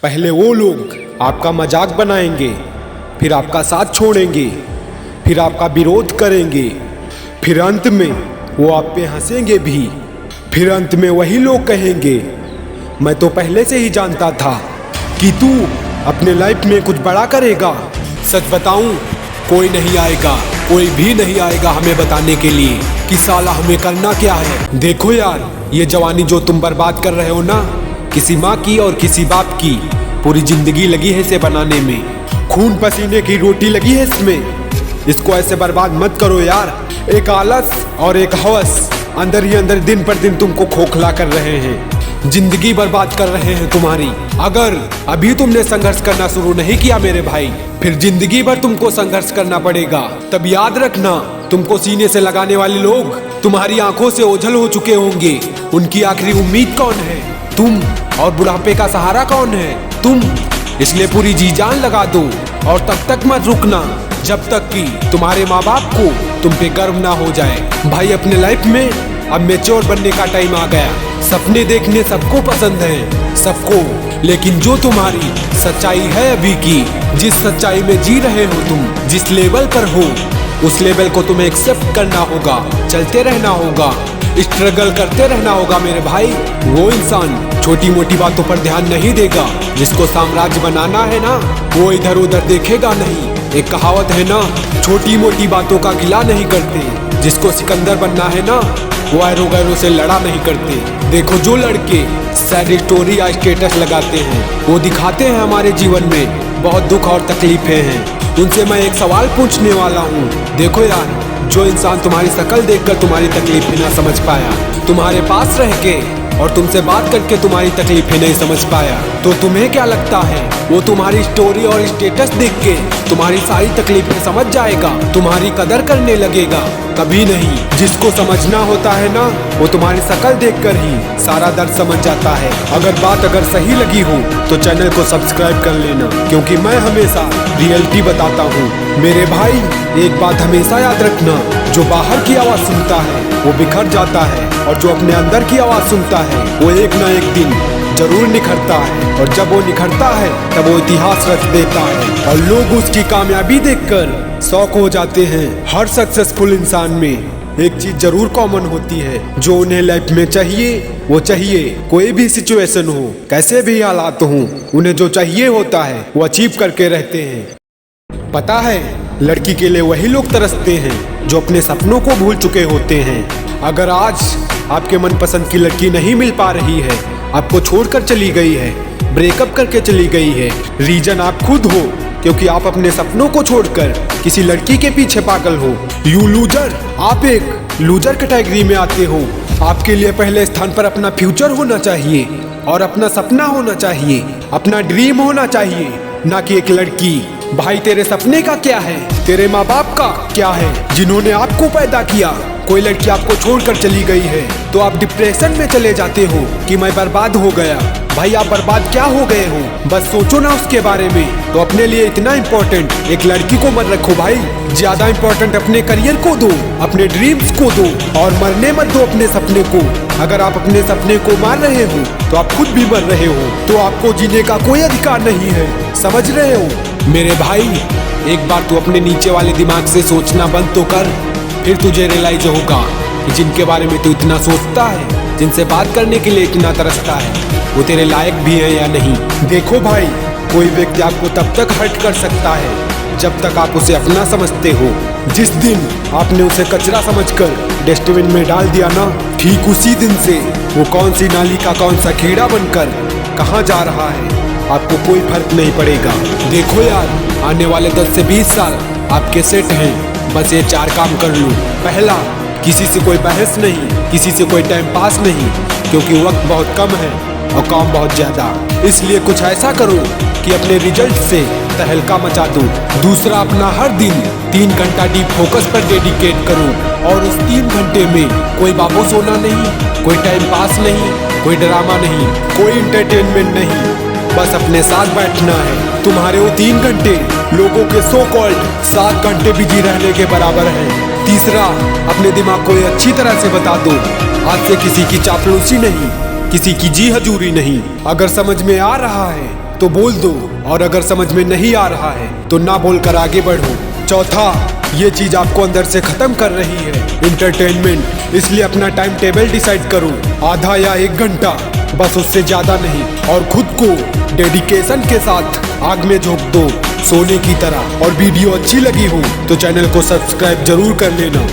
पहले वो लोग आपका मजाक बनाएंगे, फिर आपका साथ छोड़ेंगे, फिर आपका विरोध करेंगे, फिर अंत में वो आप पे हंसेंगे भी, फिर अंत में वही लोग कहेंगे मैं तो पहले से ही जानता था कि तू अपने लाइफ में कुछ बड़ा करेगा। सच बताऊं, कोई नहीं आएगा, कोई भी नहीं आएगा हमें बताने के लिए कि साला हमें करना क्या है। देखो यार, ये जवानी जो तुम बर्बाद कर रहे हो ना, किसी माँ की और किसी बाप की पूरी जिंदगी लगी है इसे बनाने में, खून पसीने की रोटी लगी है इसमें। इसको ऐसे बर्बाद मत करो यार। एक आलस और एक हवस अंदर ही अंदर दिन पर दिन तुमको खोखला कर रहे हैं, जिंदगी बर्बाद कर रहे हैं तुम्हारी। अगर अभी तुमने संघर्ष करना शुरू नहीं किया मेरे भाई, फिर जिंदगी भर तुमको संघर्ष करना पड़ेगा। तब याद रखना, तुमको सीने से लगाने वाले लोग तुम्हारी आंखों से ओझल हो चुके होंगे। उनकी आखिरी उम्मीद कौन है? तुम। और बुढ़ापे का सहारा कौन है? तुम। इसलिए पूरी जी जान लगा दो और तब तक मत रुकना जब तक कि तुम्हारे माँ बाप को तुम पे गर्व ना हो जाए। भाई, अपने लाइफ में अब मैच्योर बनने का टाइम आ गया। सपने देखने सबको पसंद है, सबको, लेकिन जो तुम्हारी सच्चाई है अभी की, जिस सच्चाई में जी रहे हो तुम, जिस लेवल पर हो, उस लेवल को तुम्हें एक्सेप्ट करना होगा, चलते रहना होगा, स्ट्रगल करते रहना होगा मेरे भाई। वो इंसान छोटी मोटी बातों पर ध्यान नहीं देगा, जिसको साम्राज्य बनाना है ना, वो इधर उधर देखेगा नहीं। एक कहावत है ना, छोटी मोटी बातों का गिला नहीं करते, जिसको सिकंदर बनना है ना, वो ऐरो गैरों से लड़ा नहीं करते। देखो, जो लड़के सैड स्टोरी या स्टेटस लगाते हैं, वो दिखाते हैं हमारे जीवन में बहुत दुख और तकलीफें हैं। उनसे मैं एक सवाल पूछने वाला हूँ। देखो यार, जो इंसान तुम्हारी शक्ल देखकर तुम्हारी तकलीफें ना समझ पाया, तुम्हारे पास रह के और तुमसे बात करके तुम्हारी तकलीफें नहीं समझ पाया, तो तुम्हें क्या लगता है वो तुम्हारी स्टोरी और स्टेटस देख के तुम्हारी सारी तकलीफें समझ जाएगा, तुम्हारी कदर करने लगेगा? कभी नहीं। जिसको समझना होता है ना, वो तुम्हारी शक्ल देखकर ही सारा दर्द समझ जाता है। अगर सही लगी हो तो चैनल को सब्सक्राइब कर लेना, क्योंकि मैं हमेशा रियलिटी बताता हूँ मेरे भाई। एक बात हमेशा याद रखना, जो बाहर की आवाज सुनता है वो बिखर जाता है, और जो अपने अंदर की आवाज सुनता है वो एक ना एक दिन जरूर निखरता है। और जब वो निखरता है तब वो इतिहास रच देता है, और लोग उसकी कामयाबी देखकर शौक हो जाते हैं। हर सक्सेसफुल इंसान में एक चीज जरूर कॉमन होती है, जो उन्हें लाइफ में चाहिए वो चाहिए। कोई भी सिचुएशन हो, कैसे भी हालात हो, उन्हें जो चाहिए होता है वो अचीव करके रहते हैं। पता है, लड़की के लिए वही लोग तरसते हैं जो अपने सपनों को भूल चुके होते हैं। अगर आज आपके मनपसंद की लड़की नहीं मिल पा रही है, आपको छोड़कर चली गई है, ब्रेकअप करके चली गई है, रीजन आप खुद हो, क्योंकि आप अपने सपनों को छोड़कर किसी लड़की के पीछे पागल हो। यू लूजर, आप एक लूजर कैटेगरी में आते हो। आपके लिए पहले स्थान पर अपना फ्यूचर होना चाहिए, और अपना सपना होना चाहिए, अपना ड्रीम होना चाहिए, ना कि एक लड़की। भाई, तेरे सपने का क्या है? तेरे माँ बाप का क्या है, जिन्होंने आपको पैदा किया? कोई लड़की आपको छोड़कर चली गई है तो आप डिप्रेशन में चले जाते हो कि मैं बर्बाद हो गया। भाई, आप बर्बाद क्या हो गए हो? बस सोचो ना उसके बारे में। तो अपने लिए इतना इम्पोर्टेंट एक लड़की को मत रखो भाई, ज्यादा इम्पोर्टेंट अपने करियर को दो, अपने ड्रीम्स को दो, और मरने मत दो अपने सपने को। अगर आप अपने सपने को मार रहे हो तो आप खुद भी मर रहे हो, तो आपको जीने का कोई अधिकार नहीं है। समझ रहे हो मेरे भाई? एक बार तू अपने नीचे वाले दिमाग से सोचना बंद तो कर, फिर तुझे रियलाइज होगा कि जिनके बारे में तू इतना सोचता है, जिनसे बात करने के लिए इतना तरसता है, वो तेरे लायक भी है या नहीं। देखो भाई, कोई व्यक्ति आपको तब तक हर्ट कर सकता है जब तक आप उसे अपना समझते हो। जिस दिन आपने उसे कचरा समझकर डस्टबिन में डाल दिया ना, ठीक उसी दिन से वो कौन सी नाली का कौन सा कीड़ा बनकर कहाँ जा रहा है, आपको कोई फर्क नहीं पड़ेगा। देखो यार, आने वाले 10 से 20 साल आपके सेट हैं। बस ये 4 काम कर लो। पहला, किसी से कोई बहस नहीं, किसी से कोई टाइम पास नहीं, क्योंकि वक्त बहुत कम है और काम बहुत ज्यादा। इसलिए कुछ ऐसा करो कि अपने रिजल्ट से तहलका मचा दो। दूसरा, अपना हर दिन 3 घंटा डीप फोकस पर डेडिकेट करो, और उस 3 घंटे में कोई बाबू सोना नहीं, कोई टाइम पास नहीं, कोई ड्रामा नहीं, कोई इंटरटेनमेंट नहीं, बस अपने साथ बैठना है। तुम्हारे वो 3 घंटे लोगों के सो कॉल्ड 7 घंटे बिजी रहने के बराबर है। तीसरा, अपने दिमाग को अच्छी तरह से बता दो, आज से किसी की चापलूसी नहीं, किसी की जी हजूरी नहीं। अगर समझ में आ रहा है तो बोल दो, और अगर समझ में नहीं आ रहा है तो ना बोलकर आगे बढ़ो। चौथा, ये चीज आपको अंदर से खत्म कर रही है इंटरटेनमेंट, इसलिए अपना टाइम टेबल डिसाइड करो, आधा या 1 घंटा, बस उससे ज्यादा नहीं, और खुद को डेडिकेशन के साथ आग में झोंक दो सोने की तरह। और वीडियो अच्छी लगी हो तो चैनल को सब्सक्राइब जरूर कर लेना।